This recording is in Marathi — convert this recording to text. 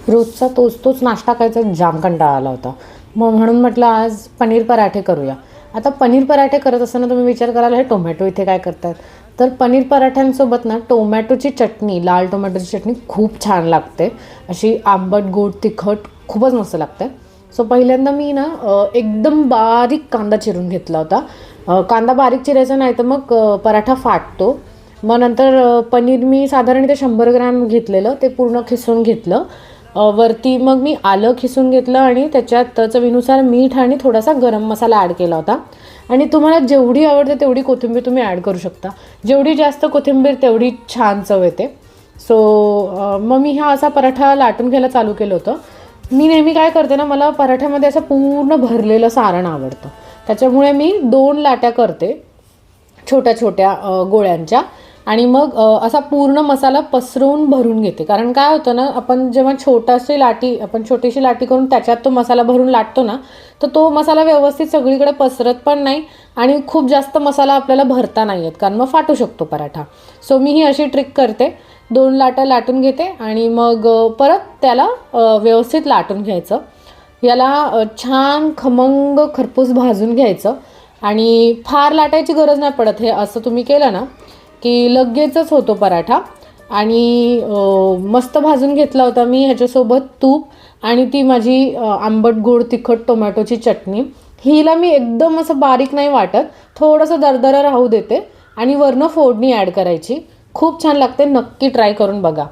रोजचा तोच नाश्ता खायचा जाम कंटाळा आला होता. म्हणून म्हटलं आज पनीर पराठे करूया. आता पनीर पराठे करत असताना तुम्ही विचार कराल हे टोमॅटो इथे काय करतात. तर पनीर पराठ्यांसोबत ना टोमॅटोची चटणी, लाल टोमॅटोची चटणी खूप छान लागते. अशी आंबट गोड तिखट खूपच मस्त लागते. सो पहिल्यांदा मी ना एकदम बारीक कांदा चिरून घेतला होता. कांदा बारीक चिरायचा नाही तर मग पराठा फाटतो. मग नंतर पनीर मी साधारण ते 100 ग्रॅम घेतलेलं, ते पूर्ण खिसून घेतलं. वरती मग मी आलं खिसून घेतलं आणि त्याच्यात चवीनुसार मीठ आणि थोडासा गरम मसाला ॲड केला होता. आणि तुम्हाला जेवढी आवडते तेवढी कोथिंबीर तुम्ही ॲड करू शकता. जेवढी जास्त कोथिंबीर तेवढी छान चव येते. सो मग मी हा असा पराठा लाटून घ्यायला चालू केलं होतं. मी नेहमी काय करते ना, मला पराठ्यामध्ये असं पूर्ण भरलेलं सारण आवडतं. त्याच्यामुळे मी 2 लाट्या करते छोट्या छोट्या गोळ्यांच्या. आणि मग असा पूर्ण मसाला पसरवून भरून घेते. कारण काय होतं ना, आपण जेव्हा छोटीशी लाटी करून त्याच्यात तो मसाला भरून लाटतो ना, तर तो मसाला व्यवस्थित सगळीकडे पसरत पण नाही आणि खूप जास्त मसाला आपल्याला भरता नाही येत, कारण मग फाटू शकतो पराठा. सो मी ही अशी ट्रिक करते. 2 लाट्या लाटून घेते आणि मग परत त्याला व्यवस्थित लाटून घ्यायचं. याला छान खमंग खरपूस भाजून घ्यायचं. आणि फार लाटायची गरज नाही पडत. हे असं तुम्ही केलं ना की लगेचच होतो पराठा. आणि मस्त भाजून घेतला होता मी. ह्याच्यासोबत तूप आणि ती माझी आंबट गोड तिखट टोमॅटोची चटणी. हिला मी एकदम असं बारीक नाही वाटत, थोडंसं दरदरं राहू देते आणि वरनं फोडणी ॲड करायची. खूप छान लागते, नक्की ट्राय करून बघा.